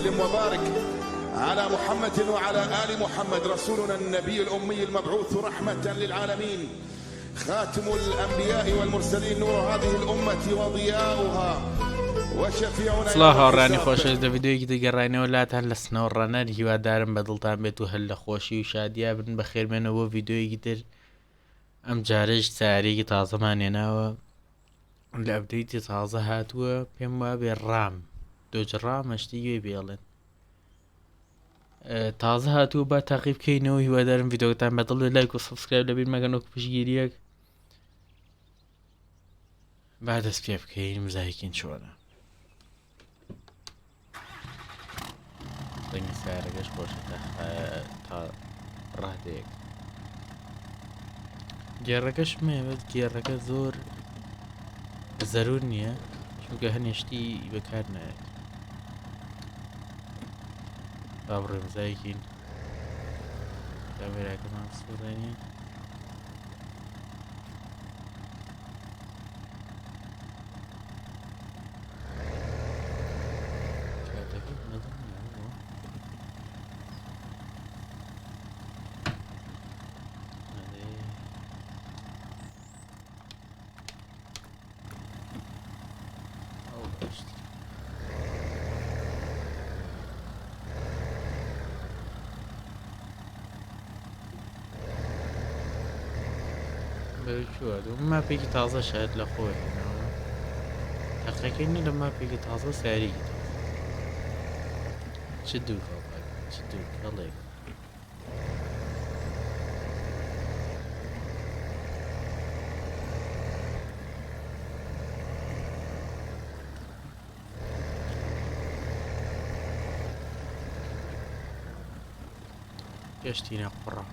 وسلم وبارك على محمد وعلى آل محمد رسولنا النبي الأمي المبعوث رحمة للعالمين خاتم الأنبياء والمرسلين نور هذه الأمة وضياؤها وشفيعنا. سڵاو هاوڕانی خۆشەویست لە ڤیدیۆیەکی دەگەڕاینەوە لاتان لە سنەوەڕەنەر هیوادارم بەدڵتان بێت و هەر لە خۆشی و شادیا بن بەخێرمێنەوە ڤیدیۆیەکی تر. ئەم جارەش سیارێکی تازەمان هێناوە لە ئەپدەیتی تازە هاتووە پێم وابێ ڕام دۆجڕام هەشتی گوێ بێڵێن تازە هاتووە با تاقی بکەینەوە. هیوادارم ڤیدیۆتان بەدڵ بێت لایک و سەبسکرایب لەبیر مەگەن وەکو پشگیریەک با دەست پێ بکەین مزایکین چۆنە دەنگی سیارەکەش خۆشە تا ڕادەیەک گێڕەکەش مێوێت گێڕەکە زۆر زەرور نییە چونکە هەنێشتی بەکار نایێت. با بڕێم زایکین کامێراکەمان سوڕێنین بەوچووە دوو ماپێکی تازە شاید لە خۆیەوە تەقەکەینە لە ماپێکی تازە سیارێکی تازە چ دوو چ دوو کەڵێک گەشتینە قوڕە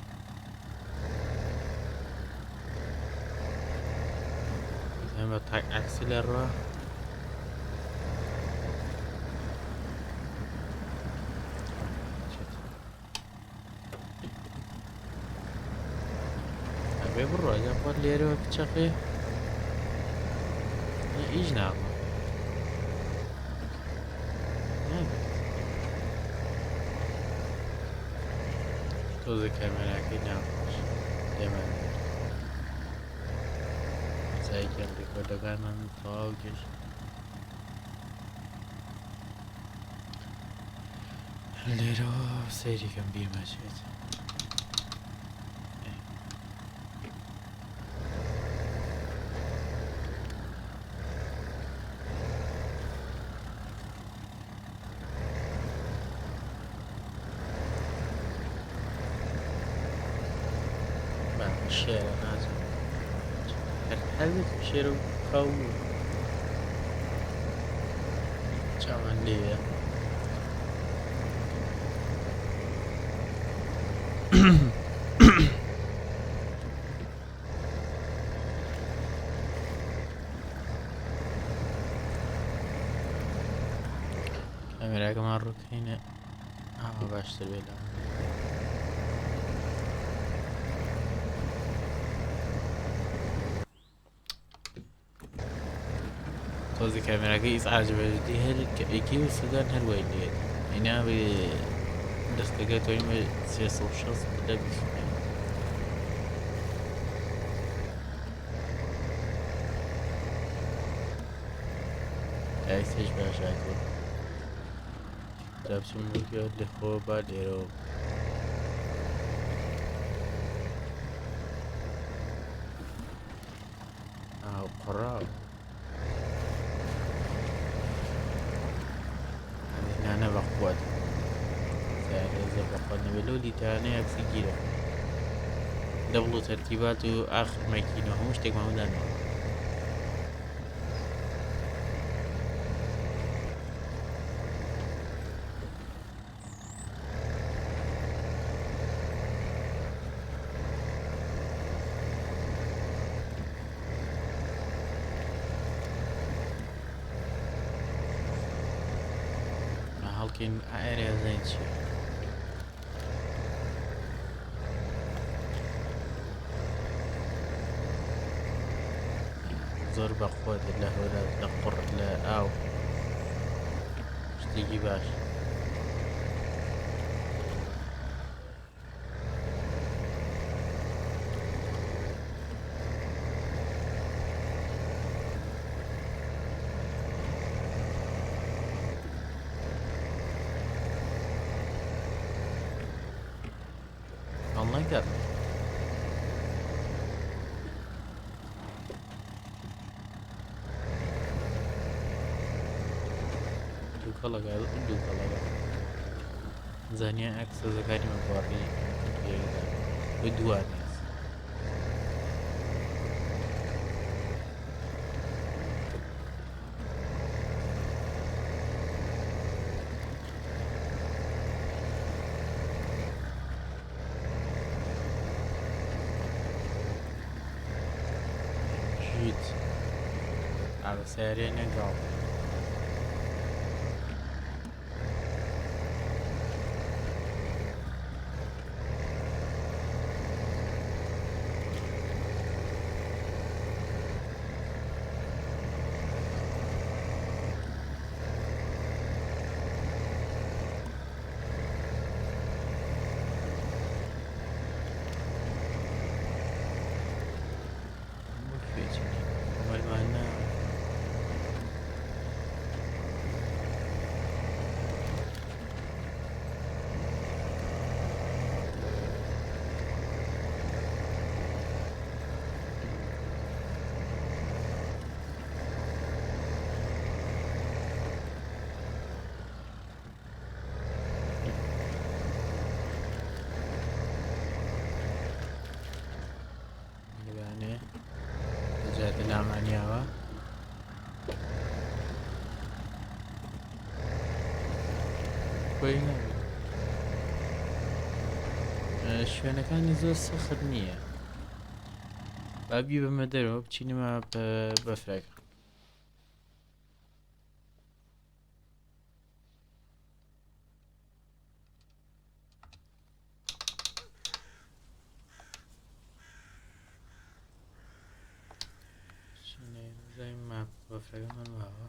ئەمە تاک عەکسی لە ڕوا ئەبێ بڕۆ ئەگە خۆت لێرەوە بچەقێ ئیش ناڕە تۆزە کەمێراکەی ناخۆش دێمە سایکەم ڕیکۆردەکانمان تەواو گەشت لێرەوە سەیریکەم بیرمەچێت شێرە نازم هەربێت شێرە و خەو چاوان لێیە کامێراکەمان ڕووکەینە ئاوا باشتر بێت تۆزی کامێراکەی ئیزعاج بەجددی هەر ئەیکی و سودان هەر وای لێت ئینا بێ دەستەکە تۆیمە 360 بدە بیفێ ئایسێش باشاتوە دابچم وەکیۆت لە خۆ با لێرەوە ئاو قڕاو نانە بەخوات زە بەخوانەوە لەو دیتانەیە ئەکسی گیرە دەبڵ و تەرتیبات و ئاخر مەکینەوە هەموو شتێک مامودانەوە هەڵکەین ئایرێزین چی زۆر بەخۆت لە هەولات لە قوڕ لە ئاو شتێکی باش گەڕ دووکەڵەکە دووکەڵەکە زانیە ئەکسەزەکانی مەگوڕی بە دووانێ على سيارين نقاط لامانیاوە شوێنەکانی زۆر سەخت نییە بابی بەمە دەرەوە بچینەمە بەفرەکە بەفرەکەمان واوە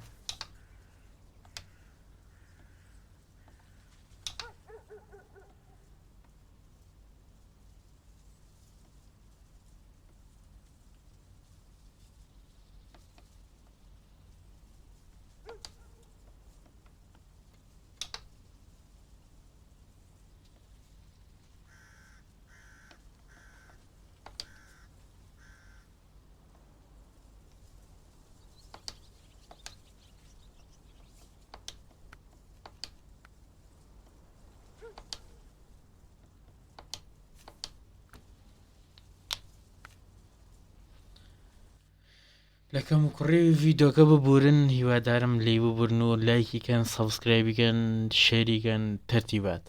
لەکەم کوڕێ ڤیدۆکە ببورن هیوادارم لێی ببورن و لایکیکەن سەبسکرایبیکەن شێریکەن تەرتیبات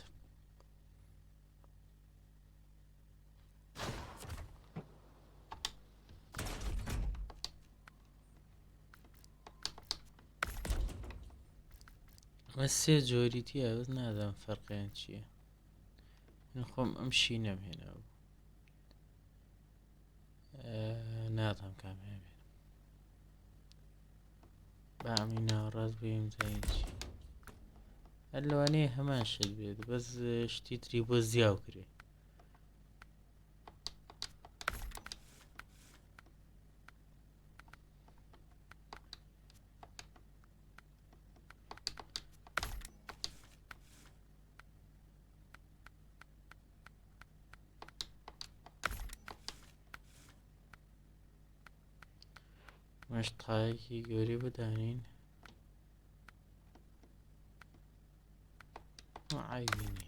ئەمە سێ جۆریتی ئەوەت نادەم فەرقیان چییە من خۆم ئەم شینەم هێناوە ناتام کامیان بامی ناڕاست بێم زایچی هەر لەوانەیە هەمان شت بێت بەس شتی تری بۆ زیاو کرێ مەشتقایەکی گەورەی بدانین عیبینی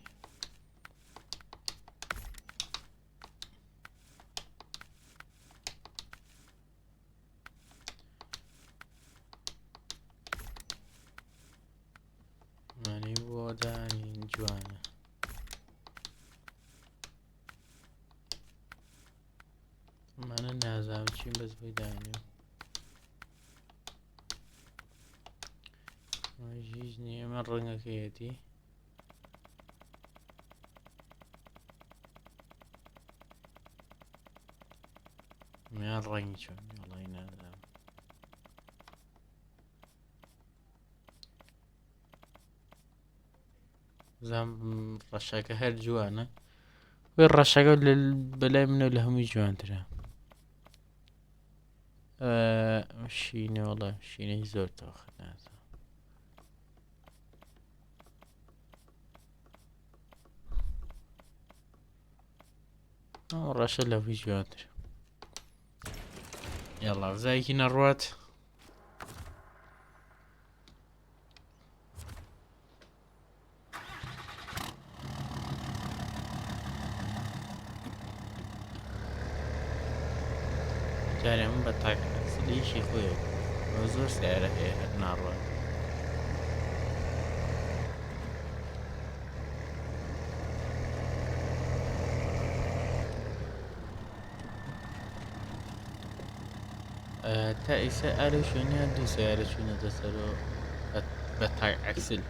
مانی بۆ دانین جوانە ئەمانە نازانم چیم بەس بۆی دانیم هیچ نییە من ڕەنگەکەیەتی میان ڕەنگی چۆن وەڵی نازانم زانم ڕەشەکە هەر جوانە وێ ڕەشەکە بەلای منە لە هەمووی جوانترە شینە وەڵا شینەی زۆر تەوخە نازانم ڕەشە لەوی جوانتر یاڵا زایکی نەڕوات جارێ من بە تاکسلیشی خۆی زۆر سیارە هەیە هەر ناڕوات تا ئیسا ئالە شوێنیان دوو سیارە چوونەتە سەرەوە بە تاک ئەکسل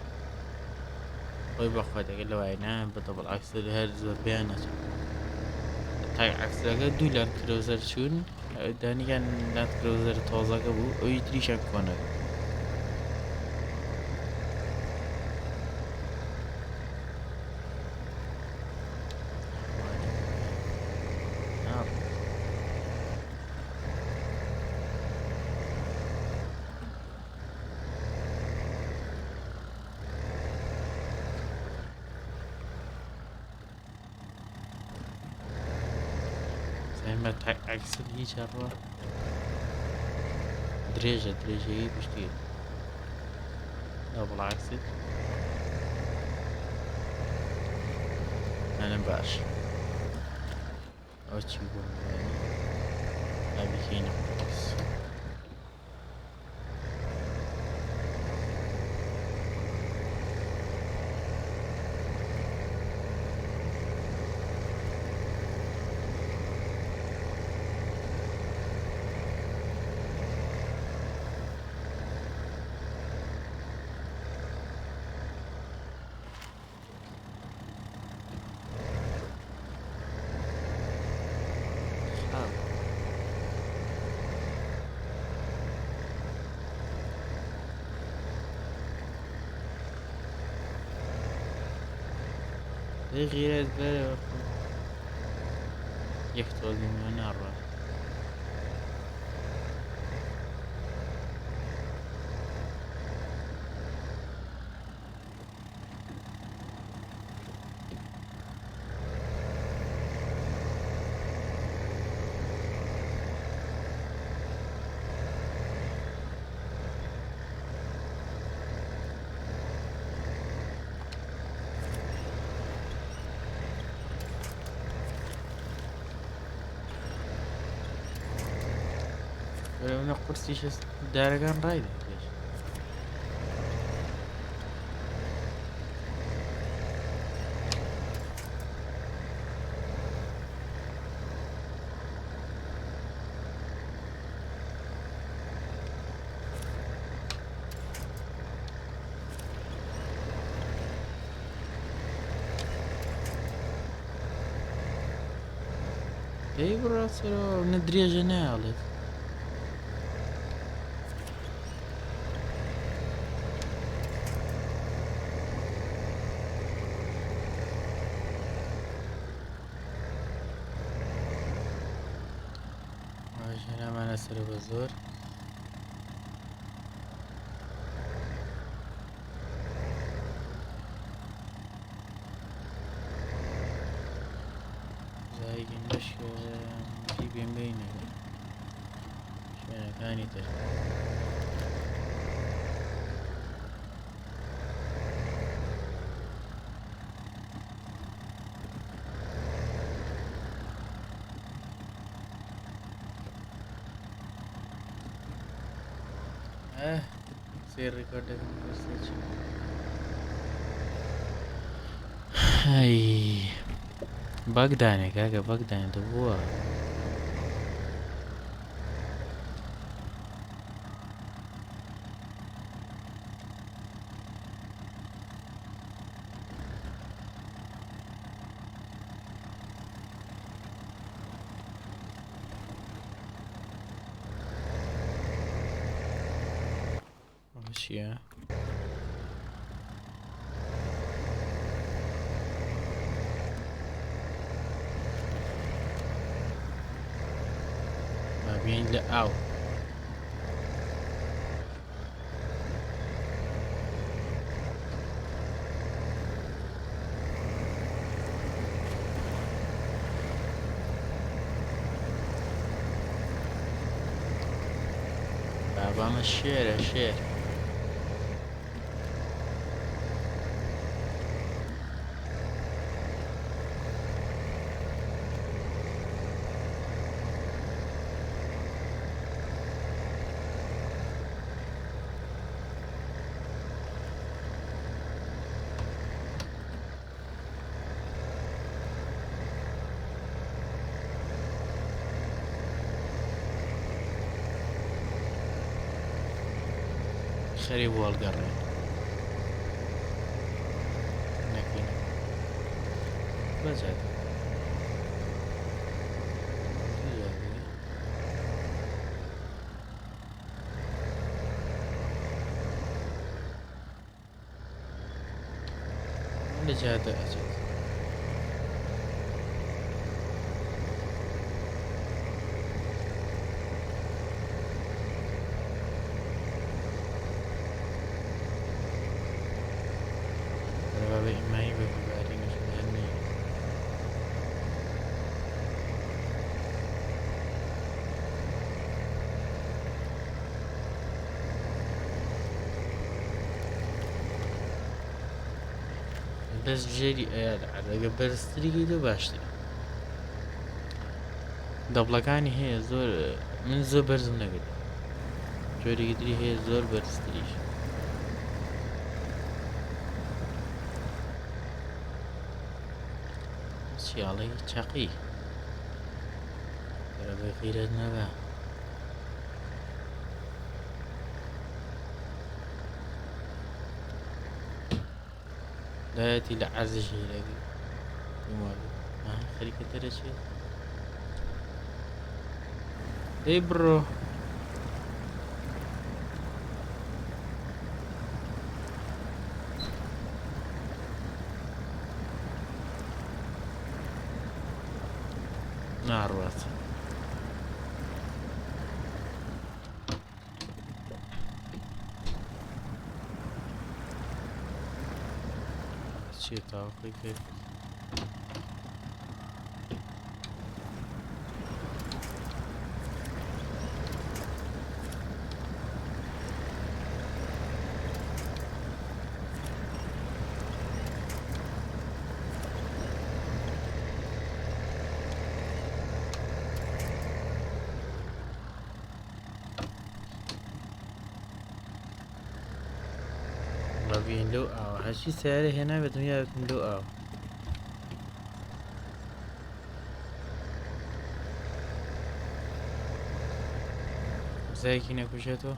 خۆی بەخوا دەگەل لەوایە بە دەبڵ ئەکسل هەر زۆر بیان نەچوو تاک ئەکسلەکە دوو لەند کرۆزەر چوون دانیان لەند کرۆزەر تۆزەکە بوو ئەوی تریشان کۆنەکە ما ئەکسل هیچ هەڕوە درێژەی پشتی دەبڵ ئەکسل ئەنە باش ئەو چی بوو ئەبیکەینە غيرت بلا يفتوز من نار انا قرصيش دارقان رايدة ليش اي براسو ندري جنالت هنا معنا سلب الزور زي مش في بين شوية ثاني تر سير ريكورد هاي بغداني كاكا بغداني تبوا أشياء ما بين لا أو بابا الشير الشير خريب والقرن نكين بزاد لجاد أجل ما يبقى ببارين شدني بس جيري ايال على قبل ستريقي دو باشتري دبلقاني هي زور من زور برزم نقل جوري قدري هي زور برستريش علي شقي ترى بغير النبا لا يأتي لعز شيء لقي ما خليك ترى شيء اي برو نار راسي شي طاقي كيف بين لو او هالشي سعره هنا بدهم يكون لو او زي كينا كوشتو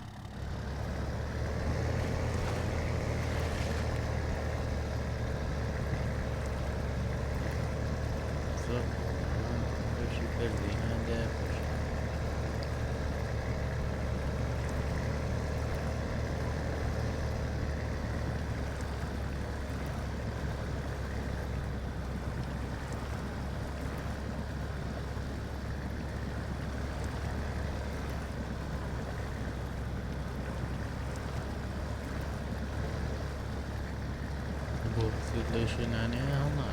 صح كوشي بردي هذا ليش يعني هما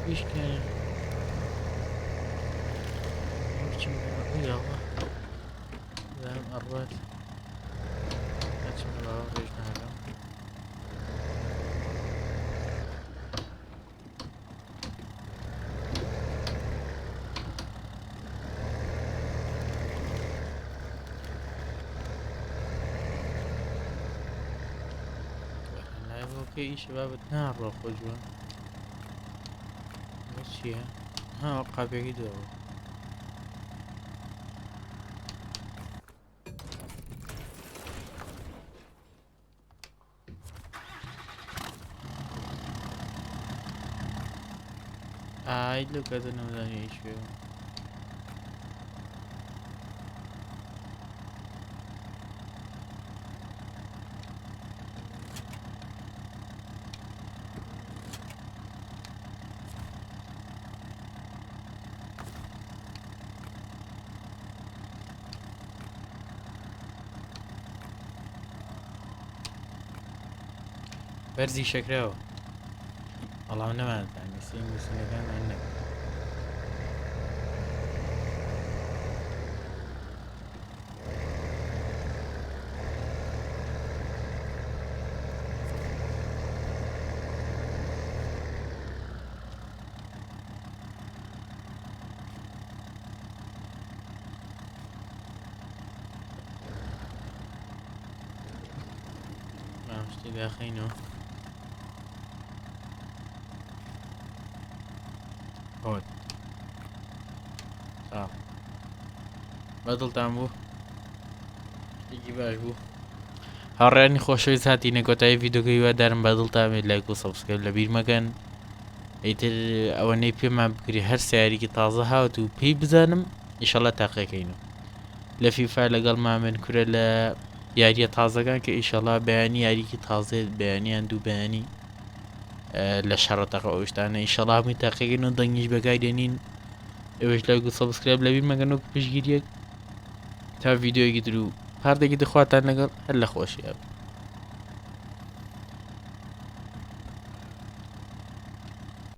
ايش كان يمكن يلا لا مرات اتمنى لو رجعنا هذا اوكي شباب تنار خجوا ماشي ها وقع بعيد ئای لەو کاتە نەمزانی شوێ بەرزی شەکراوە بەڵام نەمانزانی سینگەکانمان نەک شتی داخینەوە هۆت بەدڵتان بوو شتێکی باش بوو هاوڕێیانی خۆشەویست هاتینە کۆتایی ڤیدۆکە هیوادارم بەدڵتان بێت لایک و سەبسکرایب لەبیر مەکەن ئیتر ئەوەنەی پێمان بکری هەر سیارێکی تازە هاوت و پێی بزانم ئیشەڵە تاقیەکەینەوە لە فیفا لەگەڵ مامن کورە لە یاریە تازەکان کە ئیشەڵا بەیانی یاریکی تازێت بەیانیان دوو بەیانی لە شەڕەتەقە ئەوشتانە ئیشەڵا هەمووی تاقیەکەین و دەنگیش بەکای دێنین ئێوەش لایک و سەبسکرایب لەبیر مەکەن و پشگیریەک تا ڤیدۆیەکی تر و پاردێکی دەخواتان لەگەڵ هەر لە خۆشیە